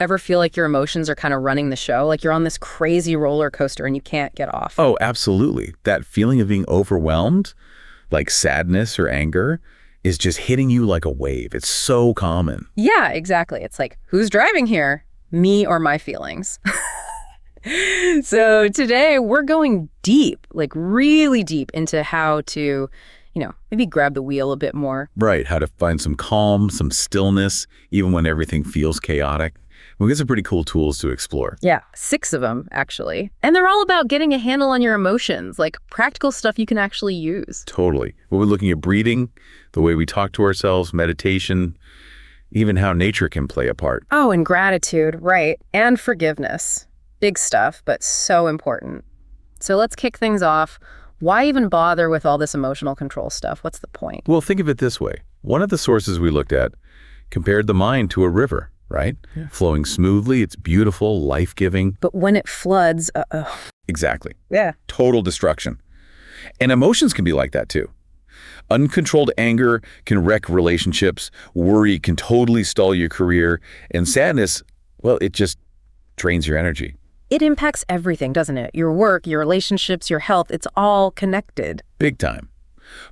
Ever feel like your emotions are kind of running the show? Like you're on this crazy roller coaster and you can't get off? Oh, absolutely. That feeling of being overwhelmed, like sadness or anger, is just hitting you like a wave. It's so common. Yeah, exactly. It's like, who's driving here? Me or my feelings? So today we're going deep, like really deep into how to, maybe grab the wheel a bit more. Right. How to find some calm, some stillness, even when everything feels chaotic. We'll get some pretty cool tools to explore. Yeah, 6 of them, actually. And they're all about getting a handle on your emotions, like practical stuff you can actually use. Totally. We'll be looking at breathing, the way we talk to ourselves, meditation, even how nature can play a part. Oh, and gratitude, right. And forgiveness. Big stuff, but so important. So let's kick things off. Why even bother with all this emotional control stuff? What's the point? Well, think of it this way. One of the sources we looked at compared the mind to a river, right? Yeah. Flowing smoothly, it's beautiful, life-giving. But when it floods, Exactly. Yeah. Total destruction. And emotions can be like that too. Uncontrolled anger can wreck relationships. Worry can totally stall your career. And sadness, well, it just drains your energy. It impacts everything, doesn't it? Your work, your relationships, your health, it's all connected. Big time.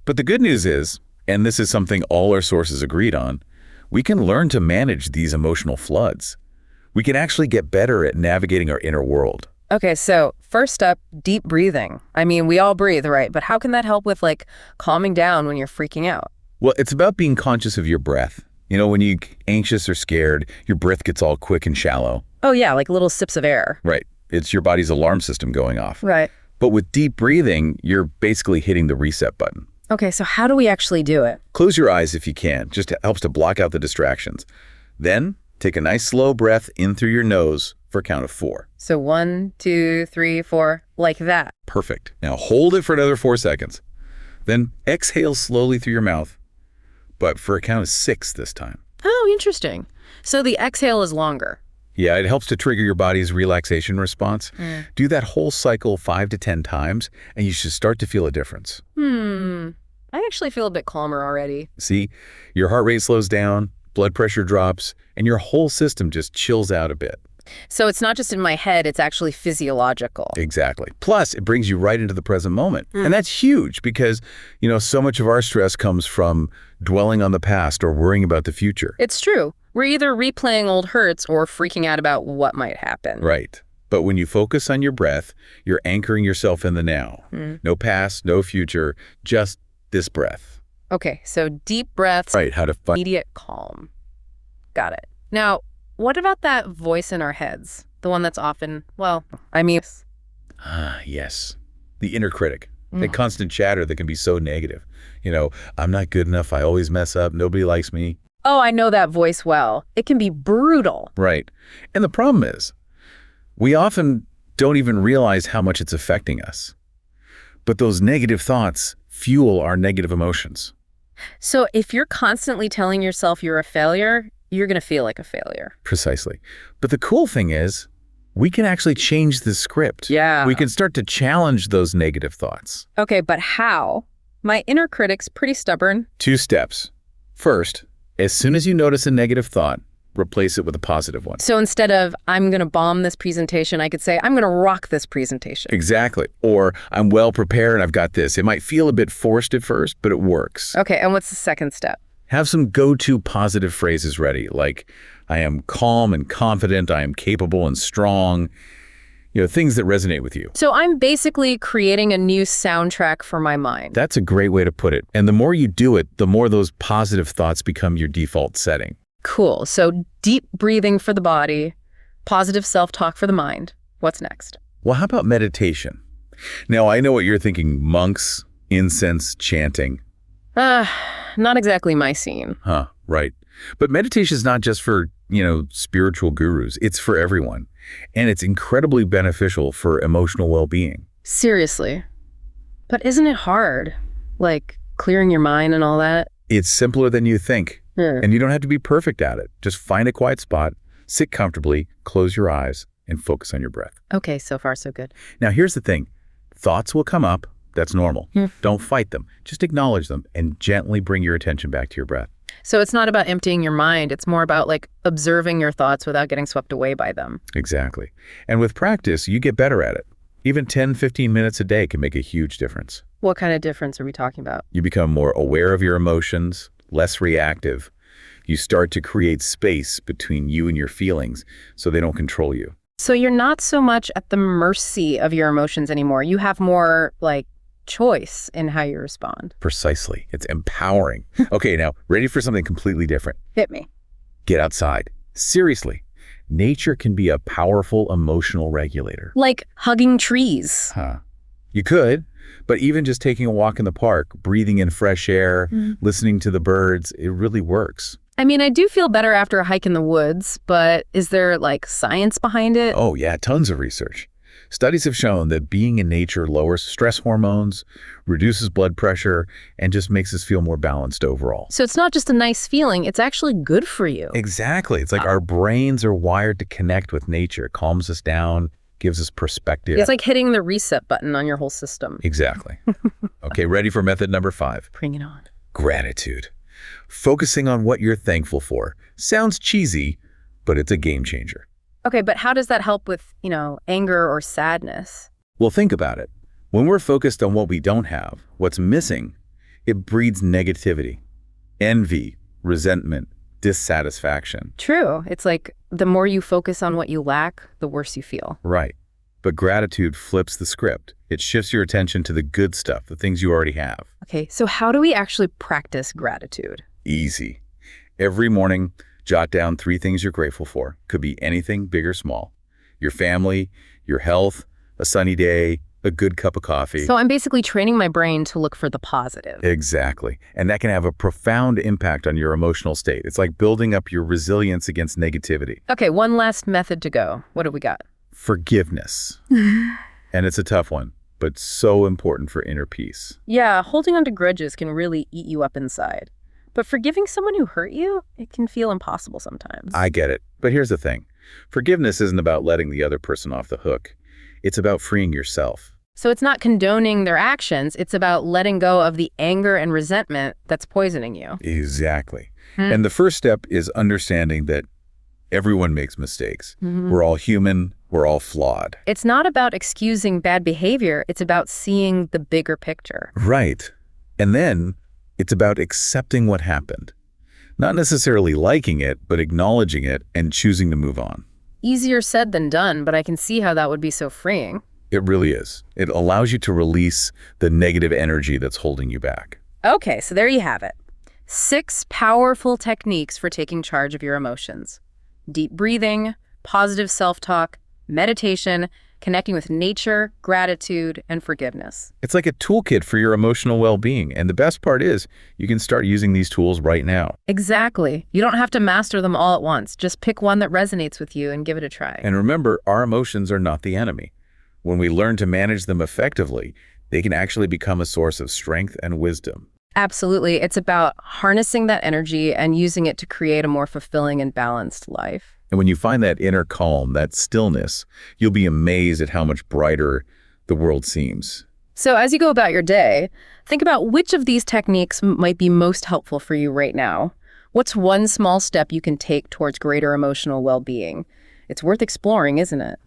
But the good news is, and this is something all our sources agreed on, we can learn to manage these emotional floods. We can actually get better at navigating our inner world. Okay, so first up, deep breathing. I mean, we all breathe, right? But how can that help with calming down when you're freaking out? Well, it's about being conscious of your breath. When you're anxious or scared, your breath gets all quick and shallow. Oh yeah, like little sips of air. Right. It's your body's alarm system going off. Right. But with deep breathing, you're basically hitting the reset button. Okay, so how do we actually do it? Close your eyes if you can. Just helps to block out the distractions. Then take a nice slow breath in through your nose for a count of 4. So 1, 2, 3, 4, like that. Perfect. Now hold it for another 4 seconds. Then exhale slowly through your mouth, but for a count of 6 this time. Oh, interesting. So the exhale is longer. Yeah, it helps to trigger your body's relaxation response. Do that whole cycle 5 to 10 times, and you should start to feel a difference. I actually feel a bit calmer already. See, your heart rate slows down, blood pressure drops, and your whole system just chills out a bit. So it's not just in my head, it's actually physiological. Exactly. Plus, it brings you right into the present moment. And that's huge because, so much of our stress comes from dwelling on the past or worrying about the future. It's true. We're either replaying old hurts or freaking out about what might happen. Right. But when you focus on your breath, you're anchoring yourself in the now. No past, no future, just this breath. Okay, so deep breaths. Right, how to find immediate calm. Got it. Now, what about that voice in our heads? The one that's often, yes. The inner critic. That constant chatter that can be so negative. I'm not good enough, I always mess up, nobody likes me. Oh, I know that voice well. It can be brutal. Right. And the problem is, we often don't even realize how much it's affecting us. But those negative thoughts fuel our negative emotions. So if you're constantly telling yourself you're a failure, you're going to feel like a failure. Precisely. But the cool thing is, we can actually change the script. Yeah. We can start to challenge those negative thoughts. Okay, but how? My inner critic's pretty stubborn. 2 steps. First, as soon as you notice a negative thought, replace it with a positive one. So instead of, I'm going to bomb this presentation, I could say, I'm going to rock this presentation. Exactly. Or, I'm well prepared and I've got this. It might feel a bit forced at first, but it works. Okay, and what's the second step? Have some go-to positive phrases ready, like, I am calm and confident, I am capable and strong. Things that resonate with you. So I'm basically creating a new soundtrack for my mind. That's a great way to put it. And the more you do it, the more those positive thoughts become your default setting. Cool. So deep breathing for the body, positive self-talk for the mind. What's next? Well, how about meditation? Now, I know what you're thinking, monks, incense, chanting. Not exactly my scene. Huh, right. But meditation is not just for, spiritual gurus. It's for everyone. And it's incredibly beneficial for emotional well-being. Seriously. But isn't it hard? Like clearing your mind and all that? It's simpler than you think. And you don't have to be perfect at it. Just find a quiet spot, sit comfortably, close your eyes, and focus on your breath. Okay, so far so good. Now, here's the thing. Thoughts will come up. That's normal. Don't fight them. Just acknowledge them and gently bring your attention back to your breath. So it's not about emptying your mind. It's more about like observing your thoughts without getting swept away by them. Exactly. And with practice, you get better at it. Even 10, 15 minutes a day can make a huge difference. What kind of difference are we talking about? You become more aware of your emotions, less reactive. You start to create space between you and your feelings so they don't control you. So you're not so much at the mercy of your emotions anymore. You have more like choice in how you respond. Precisely. It's empowering. Okay, now, ready for something completely different? Hit me. Get outside. Seriously. Nature can be a powerful emotional regulator. Like hugging trees. Huh. You could, but even just taking a walk in the park, breathing in fresh air, listening to the birds, it really works. I mean, I do feel better after a hike in the woods, but is there like science behind it? Oh yeah, tons of research. Studies have shown that being in nature lowers stress hormones, reduces blood pressure, and just makes us feel more balanced overall. So it's not just a nice feeling, it's actually good for you. Exactly. It's like our brains are wired to connect with nature. It calms us down, gives us perspective. It's like hitting the reset button on your whole system. Exactly. Okay, ready for method number 5? Bring it on. Gratitude. Focusing on what you're thankful for. Sounds cheesy, but it's a game changer. Okay, but how does that help with, anger or sadness? Well, think about it. When we're focused on what we don't have, what's missing, it breeds negativity, envy, resentment, dissatisfaction. True. It's like the more you focus on what you lack, the worse you feel. Right. But gratitude flips the script. It shifts your attention to the good stuff, the things you already have. Okay, so how do we actually practice gratitude? Easy. Every morning, jot down 3 things you're grateful for. Could be anything, big or small. Your family, your health, a sunny day, a good cup of coffee. So I'm basically training my brain to look for the positive. Exactly. And that can have a profound impact on your emotional state. It's like building up your resilience against negativity. Okay, one last method to go. What do we got? Forgiveness. And it's a tough one, but so important for inner peace. Yeah, holding on to grudges can really eat you up inside. But forgiving someone who hurt you, it can feel impossible sometimes. I get it. But here's the thing. Forgiveness isn't about letting the other person off the hook. It's about freeing yourself. So it's not condoning their actions. It's about letting go of the anger and resentment that's poisoning you. Exactly. And the first step is understanding that everyone makes mistakes. We're all human. We're all flawed. It's not about excusing bad behavior. It's about seeing the bigger picture. Right. And then it's about accepting what happened. Not necessarily liking it, but acknowledging it and choosing to move on. Easier said than done, but I can see how that would be so freeing. It really is. It allows you to release the negative energy that's holding you back. Okay, so there you have it. 6 powerful techniques for taking charge of your emotions. Deep breathing, positive self-talk, meditation, connecting with nature, gratitude, and forgiveness. It's like a toolkit for your emotional well-being. And the best part is you can start using these tools right now. Exactly. You don't have to master them all at once. Just pick one that resonates with you and give it a try. And remember, our emotions are not the enemy. When we learn to manage them effectively, they can actually become a source of strength and wisdom. Absolutely. It's about harnessing that energy and using it to create a more fulfilling and balanced life. And when you find that inner calm, that stillness, you'll be amazed at how much brighter the world seems. So as you go about your day, think about which of these techniques might be most helpful for you right now. What's one small step you can take towards greater emotional well-being? It's worth exploring, isn't it?